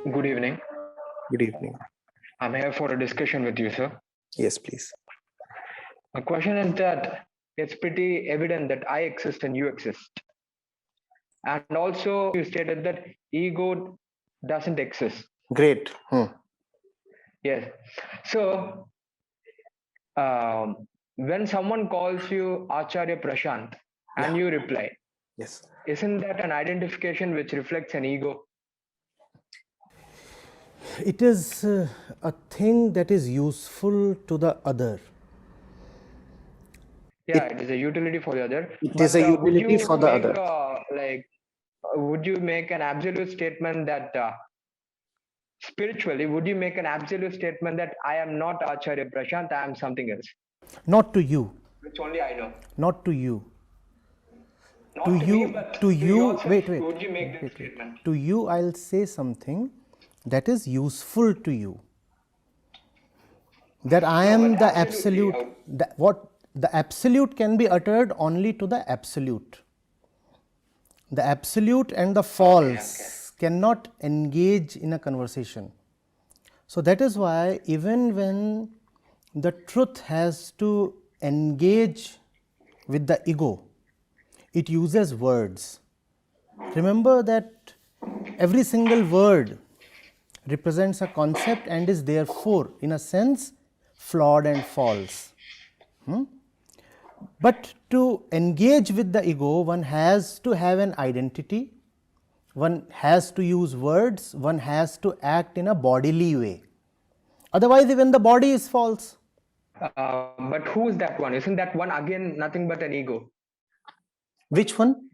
Good evening. Good evening. I'm here for a discussion with you, sir. Yes, please. My question is that it's pretty evident that I exist and you exist. And also, you stated that ego doesn't exist. Great. Yes. So, when someone calls you Acharya Prashant and Yeah. you reply, Yes. isn't that an identification which reflects an ego? It is a thing that is useful to the other. Yeah, it is a utility for the other. It is But a would utility you for the make other. would you make an absolute statement that spiritually, would you make an absolute statement that I am not Acharya Prashant, I am something else, Not to you. which only I know? Not to you. Not To to me, you. but To to you. yourself, Wait. would you make that statement? To you, I'll say something that is useful to you. That I No, am but the absolutely. absolute. What the absolute can be uttered only to the absolute. The absolute and the false cannot engage in a conversation. So that is why even when the truth has to engage with the ego, it uses words. Remember that every single word represents a concept and is therefore, in a sense, flawed and false. But to engage with the ego, one has to have an identity, one has to use words, one has to act in a bodily way. Otherwise, even the body is false. But who is that one? Isn't that one again nothing but an ego? Which one?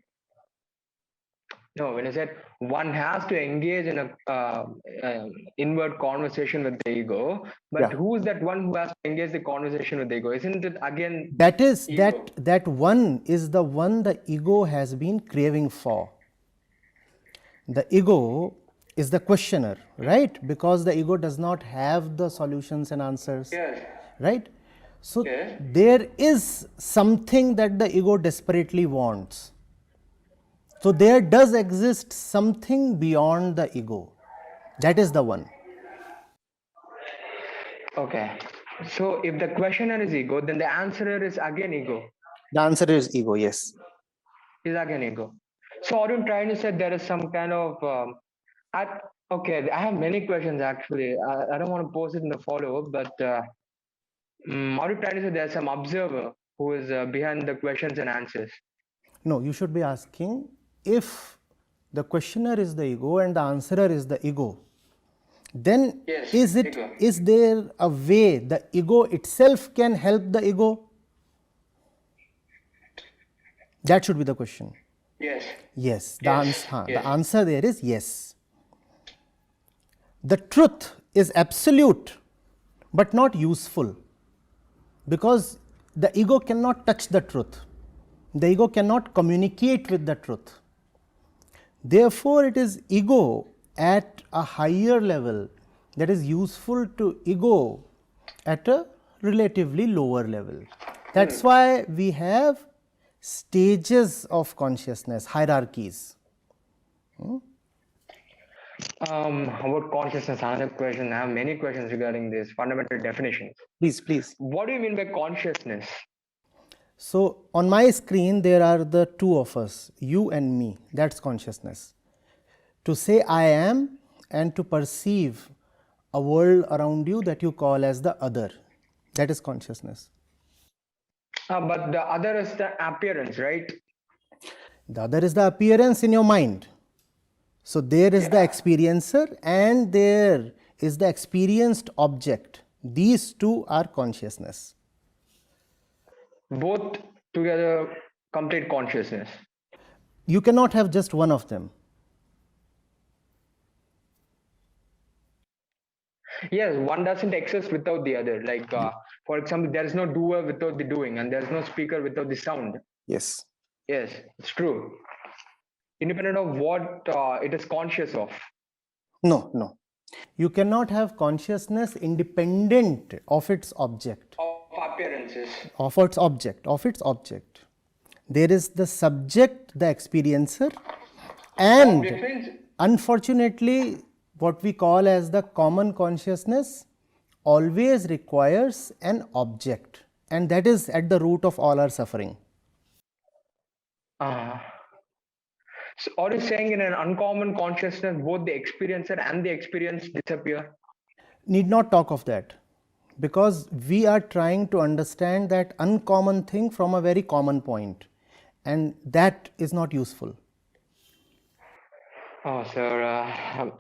No, when I said one has to engage in a inward conversation with the ego, but Yeah. who is that one who has to engage the conversation with the ego? Isn't it again That is ego? that one is the one the ego has been craving for. The ego is the questioner, right? Because the ego does not have the solutions and answers, Yes. right? So Yes. there is something that the ego desperately wants. So there does exist something beyond the ego. That is the one. Okay. So if the questioner is ego, then the answerer is again ego. The answer is ego. Yes. Is again ego. So are you trying to say there is some kind of okay? I have many questions actually. I don't want to pose it in the follow up, but are you trying to say there's some observer who is behind the questions and answers? No, you should be asking if the questioner is the ego and the answerer is the ego, then Yes, ego. is there a way the ego itself can help the ego? That should be the question. Yes. Yes, Yes. the answer there is yes. The truth is absolute but not useful, because the ego cannot touch the truth. The ego cannot communicate with the truth. Therefore, it is ego at a higher level that is useful to ego at a relatively lower level. That's why we have stages of consciousness, hierarchies. About consciousness, another question. I have many questions regarding this fundamental definitions. Please. What do you mean by consciousness? So, on my screen there are the two of us, you and me, that's consciousness. To say I am and to perceive a world around you that you call as the other, that is consciousness. But the other is the appearance, right? The other is the appearance in your mind. So, there is the experiencer and there is the experienced object. These two are consciousness. Both together complete consciousness. You cannot have just one of them. Yes, one doesn't exist without the other. Like, for example, there is no doer without the doing, and there is no speaker without the sound. Yes. Yes, it's true. Independent of what it is conscious of. No. You cannot have consciousness independent of its object. Of appearances. Of its object. There is the subject, the experiencer, and Object means unfortunately what we call as the common consciousness always requires an object, and that is at the root of all our suffering. Uh, so are you saying in an uncommon consciousness, both the experiencer and the experience disappear? Need not talk of that, because we are trying to understand that uncommon thing from a very common point, and that is not useful. Oh, sir,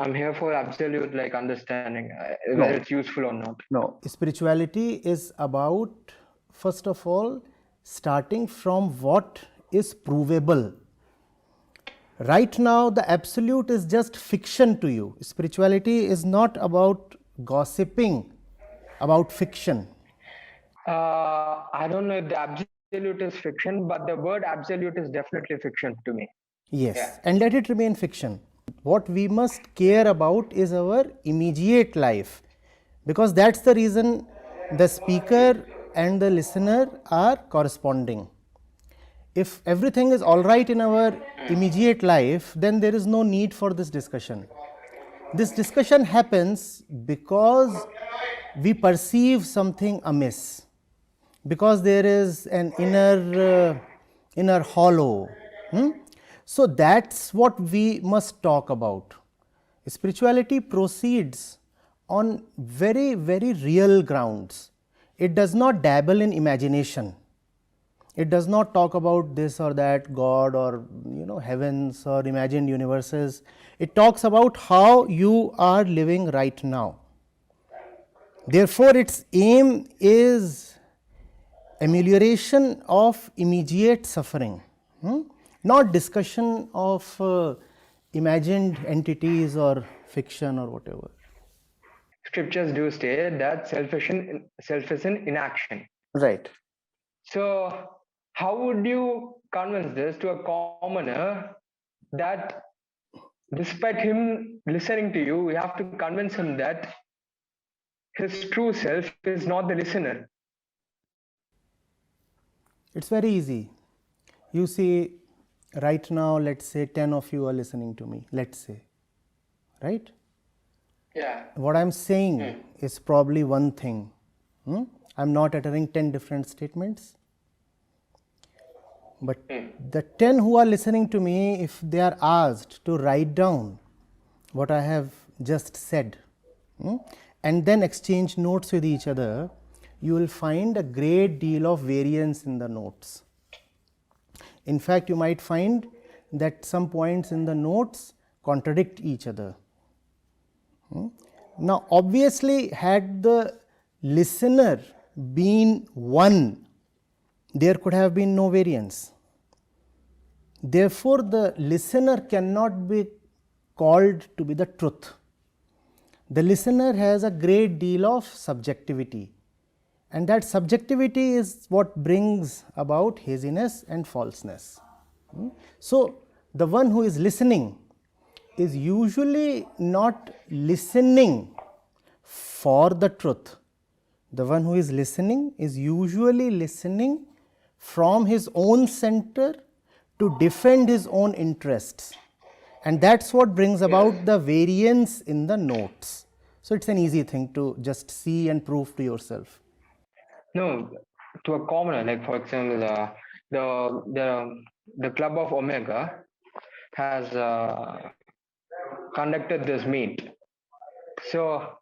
I'm here for absolute like understanding, whether it's useful or not. No, spirituality is about, first of all, starting from what is provable. Right now, the absolute is just fiction to you. Spirituality is not about gossiping about fiction. I don't know if the absolute is fiction, but the word absolute is definitely fiction to me. Yes, and let it remain fiction. What we must care about is our immediate life, because that's the reason the speaker and the listener are corresponding. If everything is all right in our immediate life, then there is no need for this discussion. This discussion happens because we perceive something amiss, because there is an inner hollow. So that's what we must talk about. Spirituality proceeds on very, very real grounds. It does not dabble in imagination. It does not talk about this or that God or heavens or imagined universes. It talks about how you are living right now. Therefore, its aim is amelioration of immediate suffering, not discussion of imagined entities or fiction or whatever. Scriptures do state that self is in inaction. Right. So, how would you convince this to a commoner that despite him listening to you, you have to convince him that his true self is not the listener? It's very easy. You see, right now, let's say 10 of you are listening to me, let's say, right? Yeah. What I'm saying is probably one thing. I'm not uttering 10 different statements. But the 10 who are listening to me, if they are asked to write down what I have just said, and then exchange notes with each other, you will find a great deal of variance in the notes. In fact, you might find that some points in the notes contradict each other. Now, obviously, had the listener been one, there could have been no variance. Therefore, the listener cannot be called to be the truth. The listener has a great deal of subjectivity, and that subjectivity is what brings about haziness and falseness. So, the one who is listening is usually not listening for the truth. The one who is listening is usually listening from his own center to defend his own interests, and that's what brings about the variance in the notes. So it's an easy thing to just see and prove to yourself. No, to a commoner, like for example, the Club of Omega has conducted this meet. So,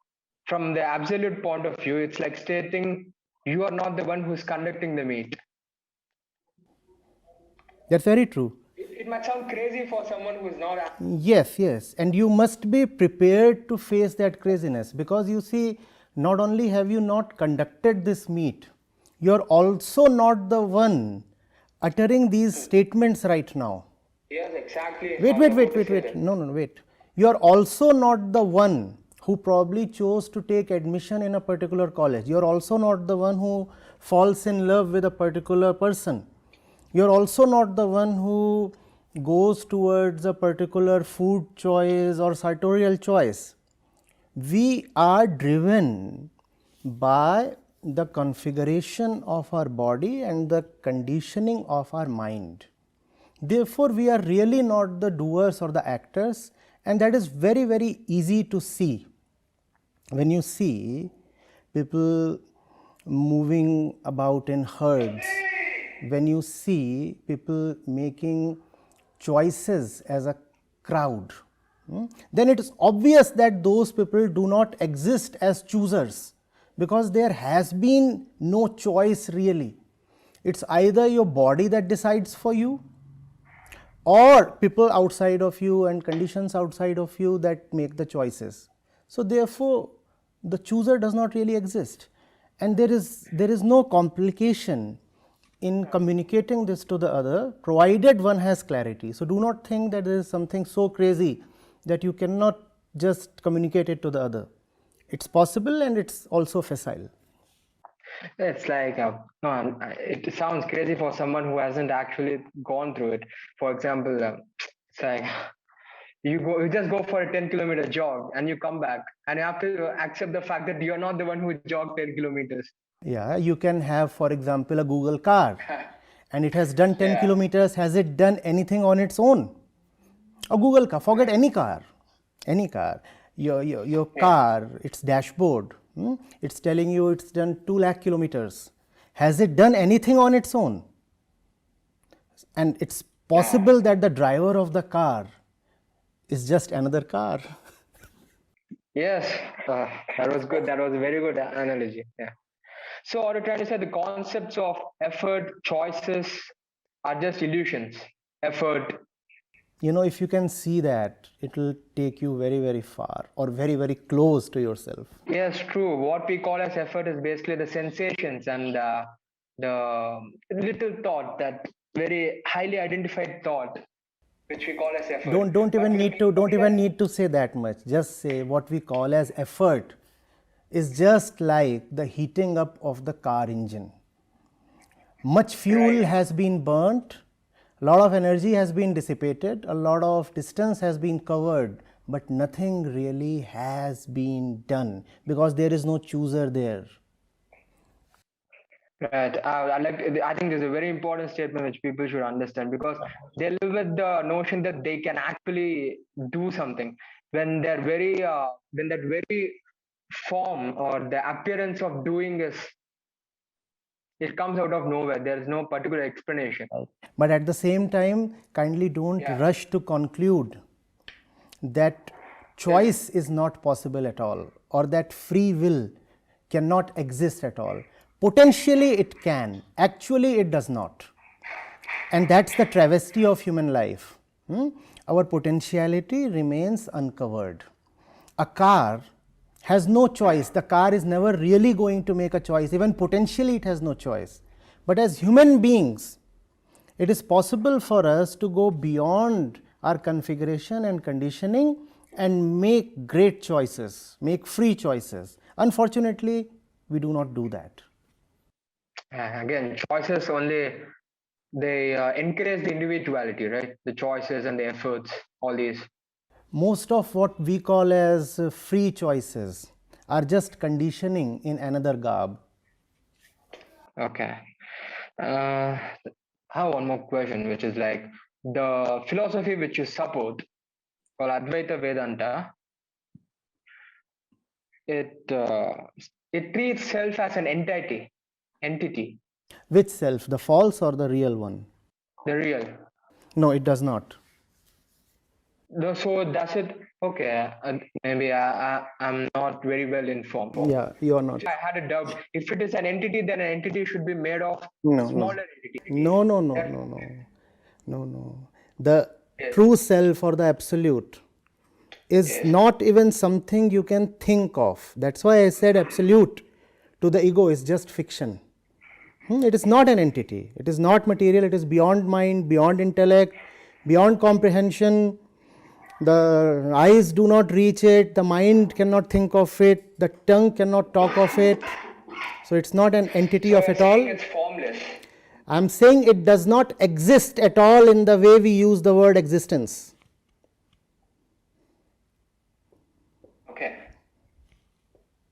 from the absolute point of view, it's like stating you are not the one who's conducting the meet. That's very true. It might sound crazy for someone who is not. Yes, and you must be prepared to face that craziness, because you see, not only have you not conducted this meet, you are also not the one uttering these statements right now. Yes, exactly. Wait. No. You are also not the one who probably chose to take admission in a particular college. You are also not the one who falls in love with a particular person. You are also not the one who goes towards a particular food choice or sartorial choice. We are driven by the configuration of our body and the conditioning of our mind. Therefore, we are really not the doers or the actors, And that is very, very easy to see. When you see people moving about in herds, when you see people making choices as a crowd, then it is obvious that those people do not exist as choosers, because there has been no choice really. It's either your body that decides for you, or people outside of you and conditions outside of you that make the choices. So therefore, the chooser does not really exist, and there is no complication in communicating this to the other, provided one has clarity. So do not think that there is something so crazy that you cannot just communicate it to the other. It's possible, and it's also facile. It's like, no, it sounds crazy for someone who hasn't actually gone through it. For example, it's like you just go for a 10-kilometer jog and you come back and you have to accept the fact that you're not the one who jogged 10 kilometers. Yeah, you can have, for example, a Google car, and it has done 10 kilometers. Has it done anything on its own? A Google car, forget any car, your car, its dashboard, it's telling you it's done 2 lakh kilometers. Has it done anything on its own? And it's possible that the driver of the car is just another car. Yes, that was good. That was a very good analogy. Yeah. So what you're trying to say, the concepts of effort, choices are just illusions. Effort. You know, if you can see that, it will take you very, very far, or very, very close to yourself. Yes, true. What we call as effort is basically the sensations and the little thought, that very highly identified thought, which we call as effort. Don't even need to say that much. Just say what we call as effort is just like the heating up of the car engine. Much fuel has been burnt, a lot of energy has been dissipated, a lot of distance has been covered, but nothing really has been done, because there is no chooser there. Right. I think there's a very important statement which people should understand, because they live with the notion that they can actually do something when they're when that very form or the appearance of doing it comes out of nowhere. There is no particular explanation. But at the same time, kindly don't rush to conclude that choice is not possible at all, or that free will cannot exist at all. Potentially it can, actually it does not. And that's the travesty of human life. Our potentiality remains uncovered. A car has no choice. The car is never really going to make a choice. Even potentially it has no choice. But as human beings, it is possible for us to go beyond our configuration and conditioning and make great choices, make free choices. Unfortunately, we do not do that. Again, choices only, they encourage the individuality, right? The choices and the efforts, all these. Most of what we call as free choices are just conditioning in another garb. Okay. I have one more question, which is like the philosophy which you support, called Advaita Vedanta. It treats self as an entity. Which self, the false or the real one? The real. No, it does not. So does it? Okay, maybe I'm not very well informed. Yeah, you are not. I had a doubt. If it is an entity, then an entity should be made of smaller entity. No. The true self or the absolute is not even something you can think of. That's why I said absolute to the ego is just fiction. It is not an entity. It is not material. It is beyond mind, beyond intellect, beyond comprehension. The eyes do not reach it. The mind cannot think of it. The tongue cannot talk of it. So it's not an entity of it all. It's formless. I'm saying it does not exist at all in the way we use the word existence. Okay.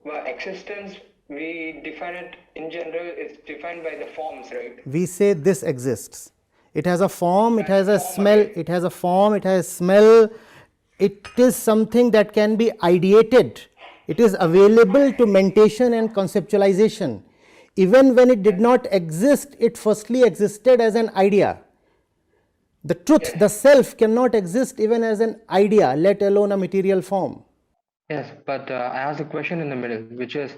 Well, existence, we define it in general, it's defined by the forms, right? We say this exists. It has a form, it has a smell, it has a form, it has smell, It is something that can be ideated. It is available to mentation and conceptualization. Even when it did not exist, it firstly existed as an idea. The truth, the self, cannot exist even as an idea, let alone a material form. Yes, but I asked a question in the middle, which is,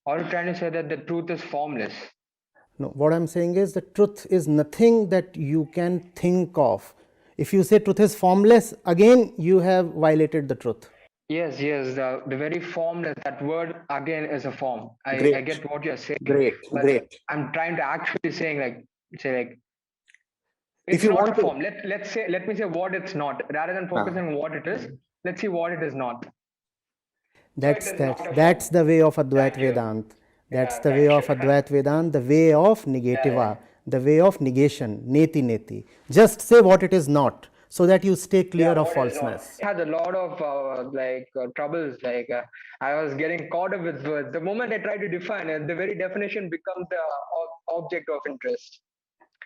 are you trying to say that the truth is formless? No, what I'm saying is the truth is nothing that you can think of. If you say truth is formless, again you have violated the truth. Yes, the very formless, that word again is a form. I Great. get what you're saying, Great. but Great. I'm trying to actually saying like If it's you not a want to, form. Let me say what it's not. Rather than focusing on what it is, let's see what it is not. So it is not a That's form. the way of Advait Thank you. Vedant. That's Yeah, the way thank of you. Advait Vedant, the way of negativa, Yeah. the way of negation, neti neti. Just say what it is not, so that you stay clear of What is not. falseness. I had a lot of troubles. I was getting caught up with words. The moment I try to define it, the very definition becomes the object of interest.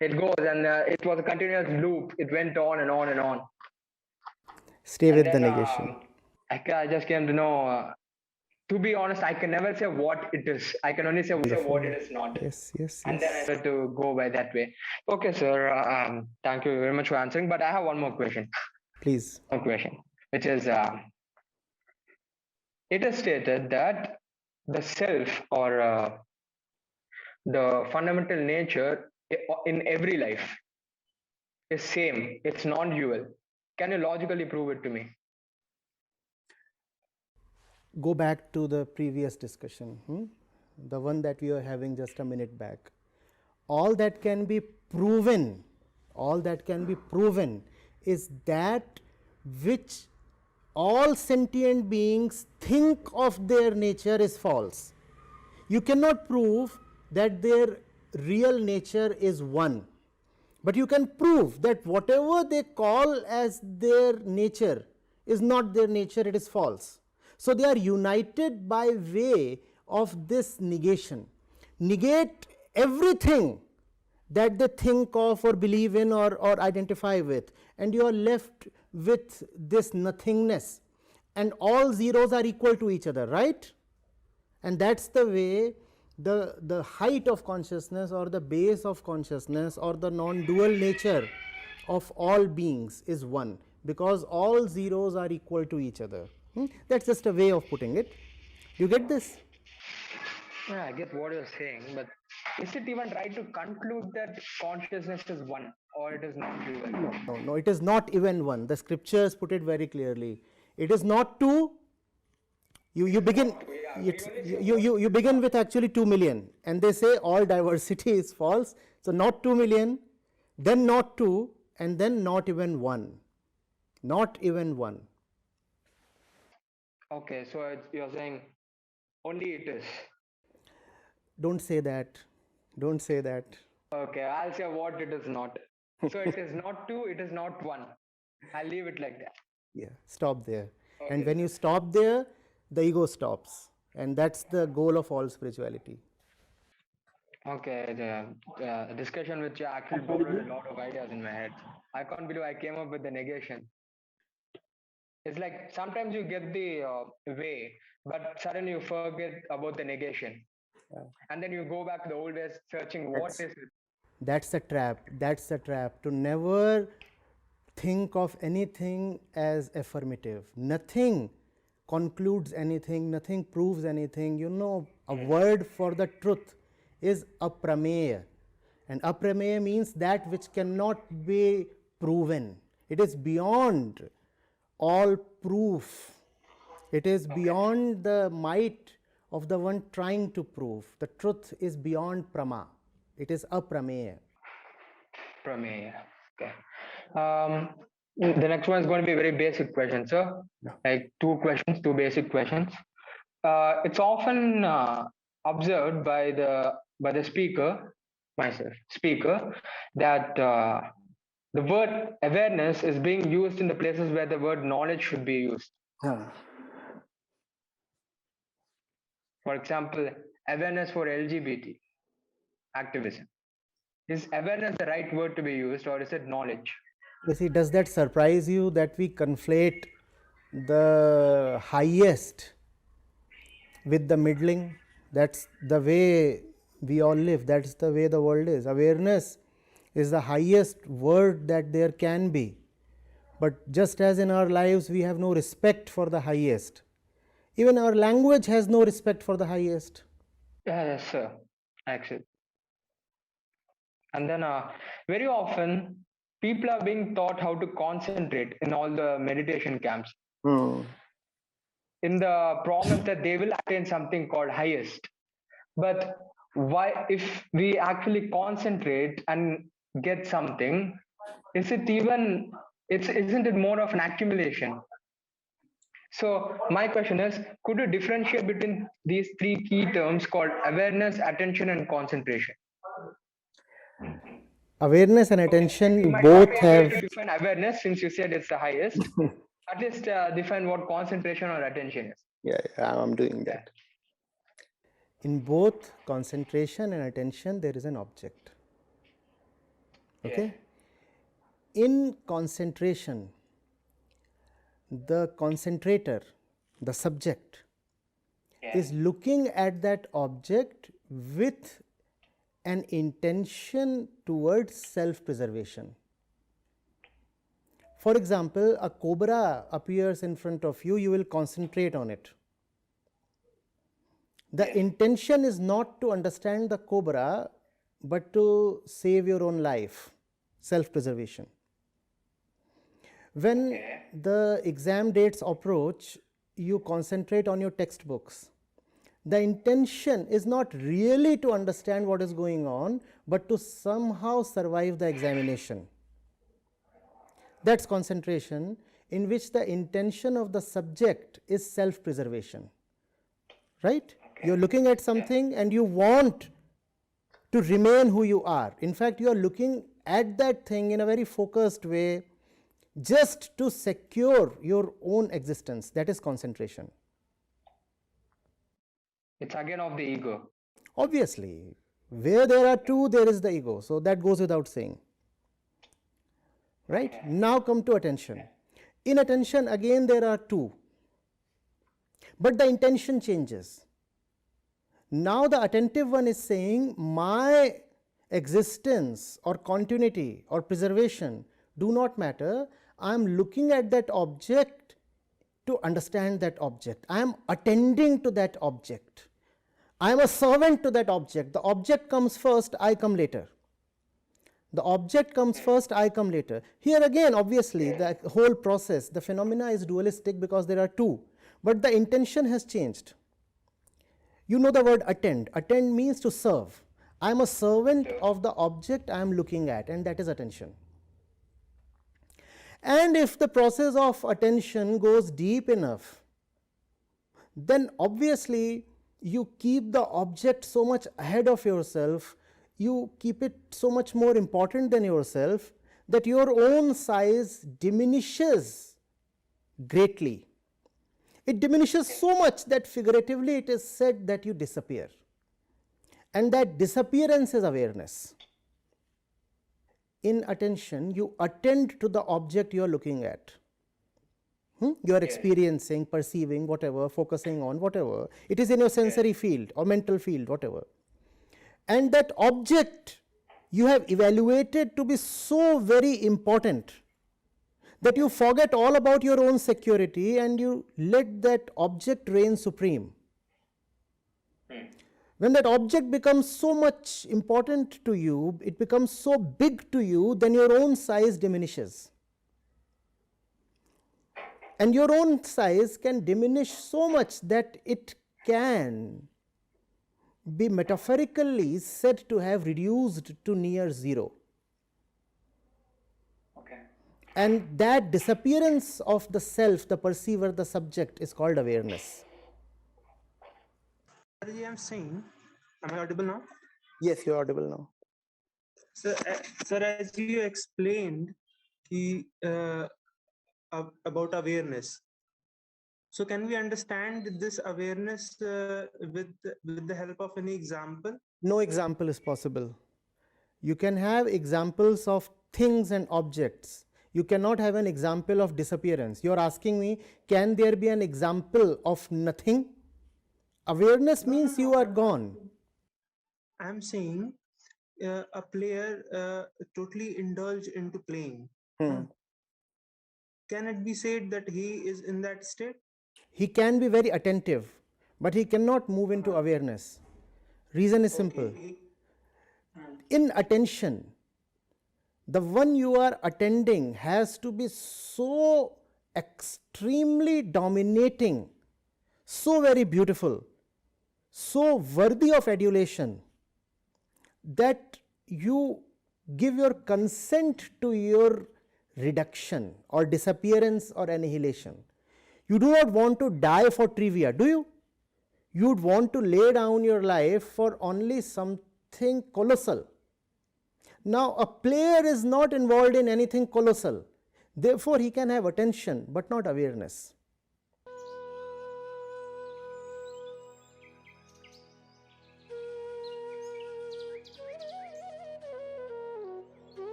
It goes, and it was a continuous loop. It went on and on and on. Stay And with the then negation. I just came to know. To be honest, I can never say what it is. I can only say what it is not. Yes, yes, And then I yes. had to go by that way. Okay, sir. Thank you very much for answering. But I have one more question. Please. One question, which is, it is stated that the self or the fundamental nature in every life is same. It's non-dual. Can you logically prove it to me? Go back to the previous discussion, the one that we were having just a minute back. All that can be proven, all that can be proven is that which all sentient beings think of their nature is false. You cannot prove that their real nature is one, but you can prove that whatever they call as their nature is not their nature, it is false. So they are united by way of this negation. Negate everything that they think of or believe in or identify with, and you are left with this nothingness, and all zeros are equal to each other, right? And that's the way the height of consciousness or the base of consciousness or the non-dual nature of all beings is one, because all zeros are equal to each other. That's just a way of putting it. You get this? Yeah, I get what you're saying, but is it even right to conclude that consciousness is one or it is not dual? No, it is not even one. The scriptures put it very clearly. It is not two. You begin you begin with actually 2 million, and they say all diversity is false. So not 2 million, then not 2, and then not even 1. Not even 1. Okay, so you're saying only it is. Don't say that. Don't say that. Okay, I'll say what it is not. So it is not two, it is not one. I'll leave it like that. Yeah, stop there. And Okay. when you stop there, the ego stops. And that's the goal of all spirituality. Okay, the discussion with you actually borrowed a lot of ideas in my head. I can't believe I came up with the negation. It's like sometimes you get the way, but suddenly you forget about the negation. And then you go back to the old ways searching what is it. That's a trap. That's a trap. To never think of anything as affirmative. Nothing concludes anything, nothing proves anything. You know, a word for the truth is aprameya. And aprameya means that which cannot be proven. It is beyond all proof. It is beyond the might of the one trying to prove. The truth is beyond prama. It is aprameya. Prameya. Okay. The next one is going to be a very basic question, sir. Like two questions, two basic questions. It's often observed by the speaker, myself, speaker, that the word awareness is being used in the places where the word knowledge should be used. For example, awareness for LGBT activism. Is awareness the right word to be used, or is it knowledge? You see, does that surprise you that we conflate the highest with the middling. That's the way we all live. That's the way the world is. Awareness is the highest word that there can be. But just as in our lives we have no respect for the highest, even our language has no respect for the highest. Yes, sir. Actually. And then very often people are being taught how to concentrate in all the meditation camps, Hmm. in the promise that they will attain something called highest. But why, if we actually concentrate and get something, is it even, isn't it more of an accumulation? So my question is, could you differentiate between these three key terms called awareness, attention, and concentration? Awareness and You attention might not be both able have, to define awareness since you said it's the highest. At least define what concentration or attention is. Yeah, I'm doing that. in both concentration and attention there is an object. Okay? In concentration, the concentrator, the subject, is looking at that object with an intention towards self-preservation. For example, a cobra appears in front of you, you will concentrate on it. The intention is not to understand the cobra, but to save your own life, self-preservation. When the exam dates approach, you concentrate on your textbooks. The intention is not really to understand what is going on, but to somehow survive the examination. That's concentration, in which the intention of the subject is self-preservation. Right? You're looking at something and you want to remain who you are. In fact, you are looking at that thing in a very focused way just to secure your own existence. That is concentration. It's again of the ego. Obviously, where there are two, there is the ego. So that goes without saying. Right? Now come to attention. In attention, again, there are two. But the intention changes. Now the attentive one is saying, my existence or continuity or preservation do not matter. I am looking at that object to understand that object. I am attending to that object. I am a servant to that object. The object comes first, I come later. The object comes first, I come later. Here again, obviously, the whole process, the phenomena is dualistic because there are two. But the intention has changed. You know the word attend. Attend means to serve. I am a servant of the object I am looking at, and that is attention. And if the process of attention goes deep enough, then obviously you keep the object so much ahead of yourself, you keep it so much more important than yourself, that your own size diminishes greatly. It diminishes so much that figuratively it is said that you disappear. And that disappearance is awareness. In attention, you attend to the object you are looking at. You are experiencing, perceiving, whatever, focusing on, whatever. It is in your sensory field or mental field, whatever. And that object you have evaluated to be so very important that you forget all about your own security and you let that object reign supreme. When that object becomes so much important to you, it becomes so big to you, then your own size diminishes. And your own size can diminish so much that it can be metaphorically said to have reduced to near zero. And that disappearance of the self, the perceiver, the subject is called awareness. I'm saying, am I audible now? Yes, you're audible now. Sir, as you explained about awareness, so can we understand this awareness with the help of any example? No example is possible. You can have examples of things and objects. You cannot have an example of disappearance. You are asking me, can there be an example of nothing? Awareness means you are gone. I'm saying a player totally indulge into playing. Can it be said that he is in that state? He can be very attentive, but he cannot move into awareness. Reason is simple. In attention, the one you are attending has to be so extremely dominating, so very beautiful, so worthy of adulation, that you give your consent to your reduction or disappearance or annihilation. You do not want to die for trivia, do you? You would want to lay down your life for only something colossal. Now, a player is not involved in anything colossal. Therefore, he can have attention but not awareness.